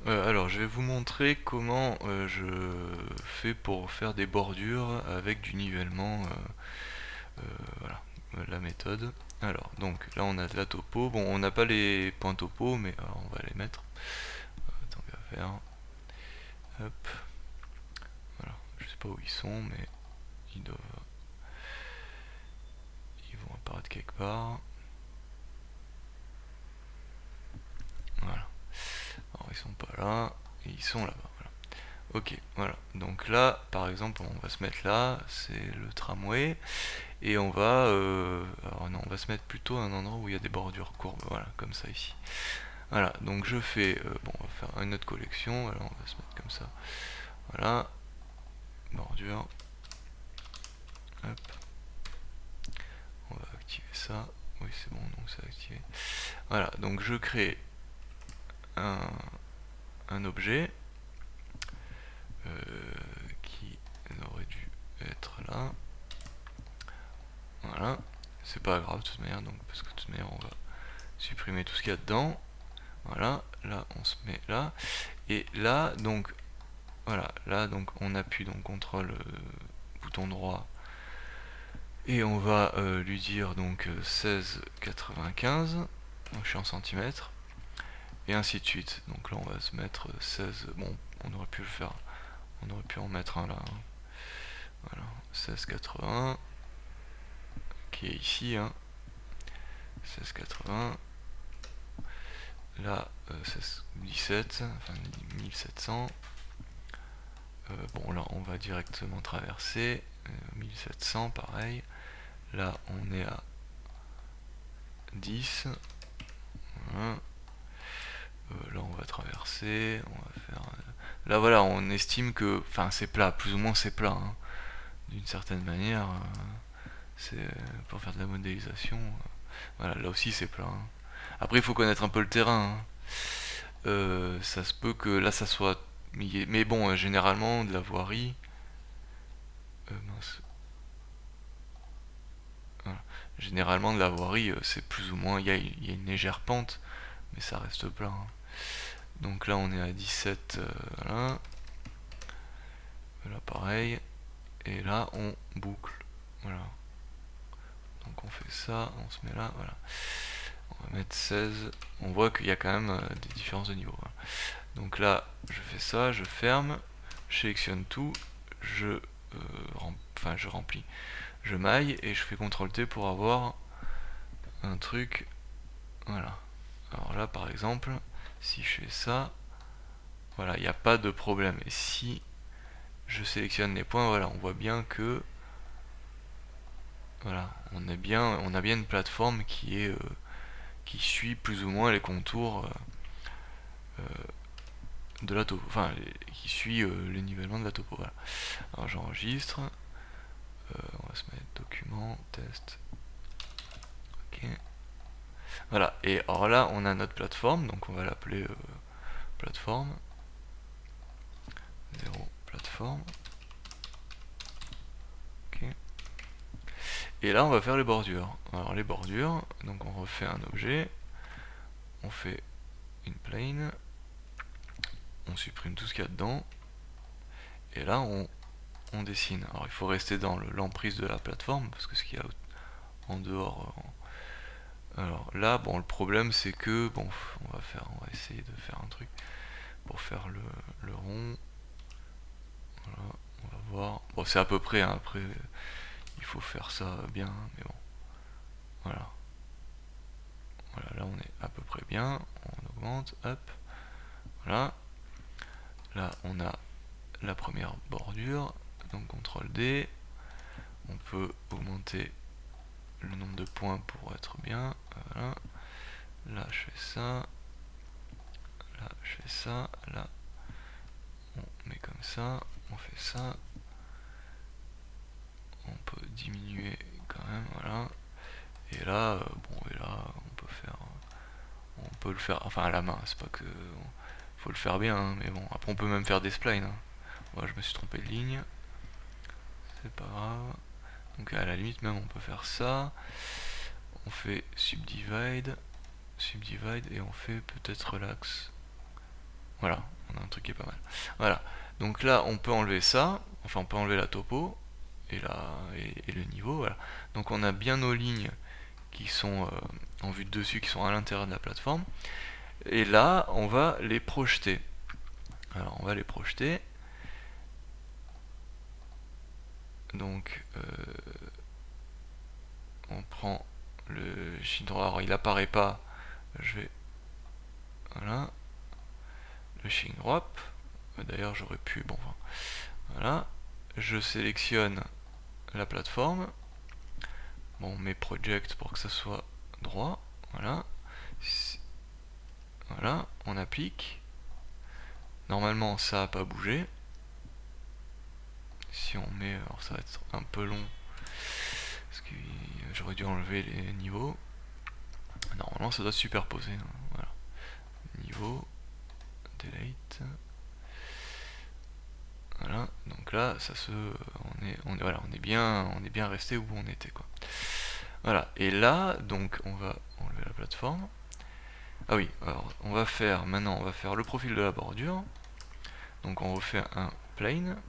Alors, je vais vous montrer comment je fais pour faire des bordures avec du nivellement. Voilà, la méthode. Alors, donc là, on a de la topo. Bon, on n'a pas les points topo, mais alors, on va les mettre. Tant qu'à faire. Hop, voilà. Je sais pas où ils sont, mais ils doivent, ils vont apparaître quelque part. Voilà. Alors, ils sont pas là, et ils sont là-bas. Voilà. Ok, voilà. Donc là, par exemple, on va se mettre là, c'est le tramway. Et on va, alors non, on va se mettre plutôt à un endroit où il y a des bordures courbes, voilà, comme ça ici. Voilà, donc je fais, bon, on va faire une autre collection, voilà, on va se mettre comme ça. Voilà, bordure, hop, on va activer ça. Oui, c'est bon, donc c'est activé. Voilà, donc je crée un, un objet euh, qui aurait dû être là. Voilà, c'est pas grave de toute manière, donc, parce que de toute manière, on va supprimer tout ce qu'il y a dedans. Voilà, là, on se met là. Et là, donc, voilà, là donc on appuie donc CTRL bouton droit et on va lui dire donc 16,95, donc je suis en centimètres, et ainsi de suite. Donc là on va se mettre 16, bon on aurait pu le faire, on aurait pu en mettre un là, hein. Voilà, 16,80 qui est ici, hein, 16,80, là 16,17, enfin 1700. Bon là on va directement traverser, 1700 pareil. Là, on est à 10. Voilà. Là, on va traverser. On va faire. Là, voilà, on estime que. Enfin, c'est plat. Plus ou moins, c'est plat, hein. D'une certaine manière. C'est pour faire de la modélisation. Voilà, là aussi, c'est plat, hein. Après, il faut connaître un peu le terrain, hein. Ça se peut que là, ça soit. Mais bon, généralement, de la voirie. Mince. Voilà. Généralement, de la voirie, c'est plus ou moins. Il y a une légère pente, mais ça reste plat, hein. Donc là on est à 17, voilà. Là pareil. Et là on boucle. Voilà. Donc on fait ça, on se met là, voilà. On va mettre 16. On voit qu'il y a quand même des différences de niveau, voilà. Donc là je fais ça, je ferme, je sélectionne tout, enfin je remplis. Je maille et je fais CTRL T pour avoir un truc. Voilà. Alors là par exemple, si je fais ça, voilà, il n'y a pas de problème. Et si je sélectionne les points, voilà, on voit bien que voilà, on a bien une plateforme qui suit plus ou moins les contours de la topo, enfin qui suit le nivellement de la topo. Voilà. Alors j'enregistre, on va se mettre document, test, ok. Voilà, et alors là on a notre plateforme, donc on va l'appeler plateforme, 0 plateforme, ok. Et là on va faire les bordures. Alors les bordures, donc on refait un objet, on fait une plane, on supprime tout ce qu'il y a dedans, et là on dessine. Alors il faut rester dans l'emprise de la plateforme, parce que ce qu'il y a en dehors. Alors là, bon, le problème c'est que, bon, on va essayer de faire un truc pour faire le rond. Voilà, on va voir. Bon, c'est à peu près, hein, après, il faut faire ça bien, mais bon, voilà. Voilà, là on est à peu près bien, on augmente, hop, voilà. Là on a la première bordure, donc CTRL D, on peut augmenter le nombre de points pour être bien, voilà. Là je fais ça, là je fais ça, là on met comme ça, on fait ça, on peut diminuer quand même, voilà. Et là, bon, et là on peut le faire, enfin à la main, c'est pas que, faut le faire bien, hein, mais bon, après on peut même faire des splines, hein. Voilà, je me suis trompé de ligne, c'est pas grave. Donc à la limite même on peut faire ça, on fait subdivide, et on fait peut-être relax. Voilà, on a un truc qui est pas mal. Voilà, donc là on peut enlever ça, enfin on peut enlever la topo et le niveau, voilà. Donc on a bien nos lignes qui sont en vue de dessus, qui sont à l'intérieur de la plateforme. Et là, on va les projeter. Alors on va les projeter. Donc on prend le chine droit, alors il apparaît pas, je vais, voilà, le chine droit, d'ailleurs j'aurais pu, bon, voilà, je sélectionne la plateforme, bon, mes projects pour que ça soit droit, voilà, voilà, on applique, normalement ça n'a pas bougé, si on met, alors ça va être un peu long, parce que j'aurais dû enlever les niveaux, normalement ça doit se superposer, hein, voilà, niveau, delete, voilà, donc là ça se, voilà, on est bien resté où on était, quoi. Voilà, et là donc on va enlever la plateforme. Ah oui, alors on va faire maintenant, on va faire le profil de la bordure. Donc on refait un plane,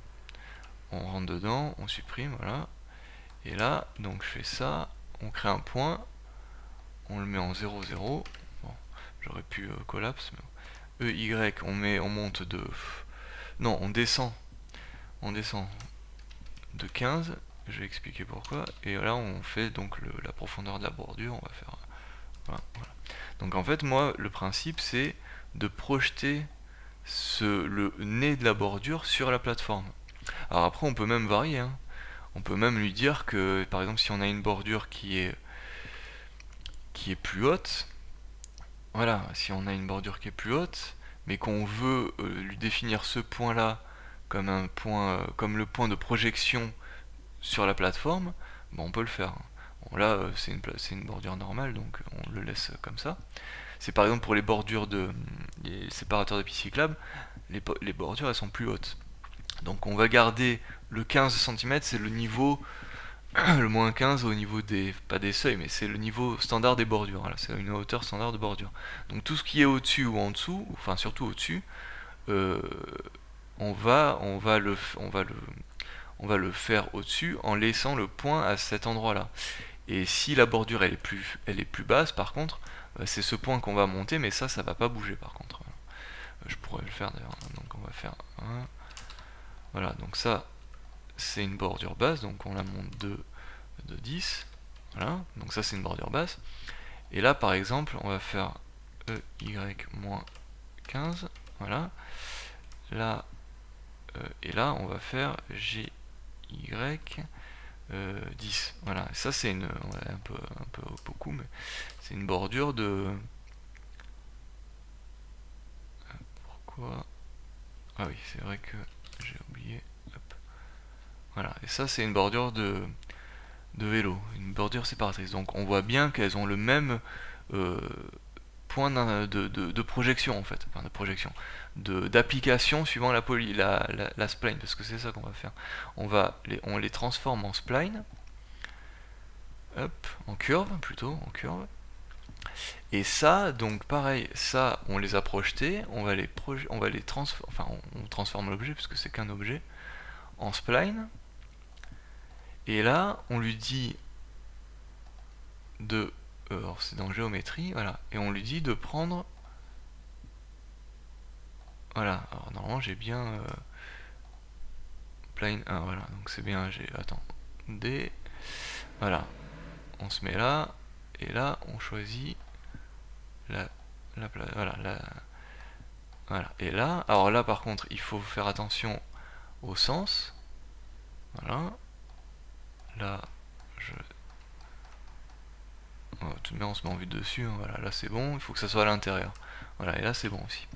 on rentre dedans, on supprime, voilà. Et là, donc je fais ça, on crée un point, on le met en 0, 0. Bon, j'aurais pu collapse, mais EY, on monte de, non, on descend de 15, je vais expliquer pourquoi, et là on fait donc la profondeur de la bordure, on va faire, voilà. Donc en fait moi le principe c'est de projeter le nez de la bordure sur la plateforme. Alors après on peut même varier, hein. On peut même lui dire que par exemple si on a une bordure qui est plus haute, voilà, si on a une bordure qui est plus haute, mais qu'on veut lui définir ce point là comme un point, comme le point de projection sur la plateforme, bon, on peut le faire. Bon, là c'est une bordure normale, donc on le laisse comme ça. C'est par exemple pour les bordures les séparateurs de pistes cyclables, les bordures elles sont plus hautes. Donc on va garder le 15 cm, c'est le niveau, le moins 15 au niveau des, pas des seuils, mais c'est le niveau standard des bordures. Voilà, c'est une hauteur standard de bordure. Donc tout ce qui est au-dessus ou en dessous, enfin surtout au-dessus, euh, on va le faire au-dessus en laissant le point à cet endroit-là. Et si la bordure elle est plus basse, par contre, c'est ce point qu'on va monter, mais ça va pas bouger par contre. Je pourrais le faire d'ailleurs. Donc on va faire un. Voilà, donc ça c'est une bordure basse, donc on la monte de 10. Voilà, donc ça c'est une bordure basse. Et là par exemple, on va faire EY-15. Voilà. Là, et là on va faire GY 10. Voilà, et ça c'est une, ouais, un peu beaucoup, mais c'est une bordure de. Pourquoi? Ah oui, c'est vrai que j'ai oublié. Hop. Voilà, et ça c'est une bordure de vélo, une bordure séparatrice. Donc on voit bien qu'elles ont le même point de projection en fait, enfin de projection, d'application suivant la spline, parce que c'est ça qu'on va faire. On les transforme en spline, hop, en curve plutôt, en curve. Et ça, donc pareil, ça on les a projetés, on va les transformer, enfin on transforme l'objet puisque c'est qu'un objet en spline. Et là, on lui dit de, alors c'est dans géométrie, voilà, et on lui dit de prendre, voilà, alors normalement j'ai bien plane 1, voilà, donc c'est bien, attends, D, voilà, on se met là, et là on choisit voilà, voilà, et là, alors là par contre il faut faire attention au sens, voilà, là je, tout de même on se met en vue dessus, hein, voilà, là c'est bon, il faut que ça soit à l'intérieur, voilà, et là c'est bon aussi,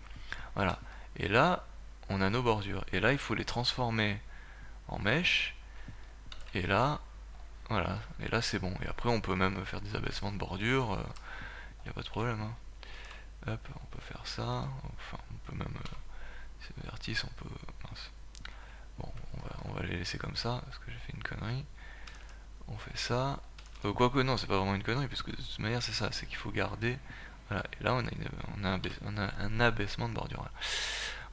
voilà, et là on a nos bordures, et là il faut les transformer en mèche, et là voilà, et là c'est bon, et après on peut même faire des abaissements de bordure, il n'y a pas de problème, hein. Hop, on peut faire ça, enfin on peut même, ces vertices on peut, mince. Bon, on va les laisser comme ça, parce que j'ai fait une connerie, on fait ça, quoique non, c'est pas vraiment une connerie, parce que de toute manière c'est ça, c'est qu'il faut garder, voilà, et là on a un abaissement de bordure, voilà.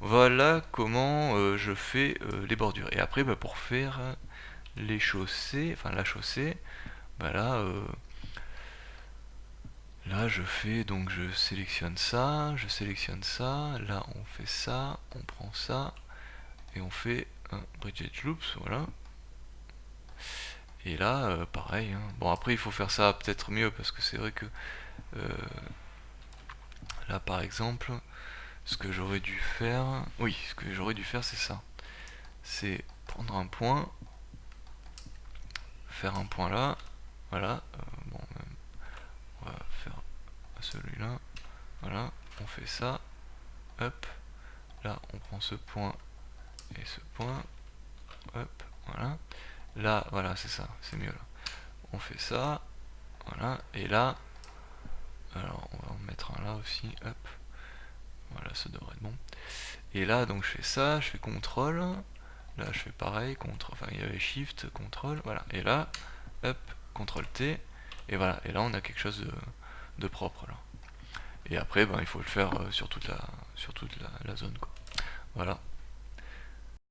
voilà comment je fais les bordures. Et après, bah, pour faire les chaussées, enfin la chaussée, bah là, là je fais, donc je sélectionne ça, là on fait ça, on prend ça, et on fait un bridge edge loops, voilà. Et là, pareil, hein. Bon après il faut faire ça peut-être mieux, parce que c'est vrai que là par exemple, ce que j'aurais dû faire, oui, ce que j'aurais dû faire c'est ça. C'est prendre un point, faire un point là, voilà, bon, on va faire celui-là, voilà, on fait ça, hop, là on prend ce point et ce point, hop, voilà, là, voilà, c'est ça, c'est mieux là, on fait ça, voilà, et là, alors on va en mettre un là aussi, hop, voilà, ça devrait être bon, et là, donc je fais ça, je fais CTRL, là je fais pareil, enfin il y avait SHIFT, CTRL, voilà, et là, hop, CTRL T, et voilà, et là on a quelque chose de propre là. Et après, ben, il faut le faire sur toute la zone, quoi. Voilà.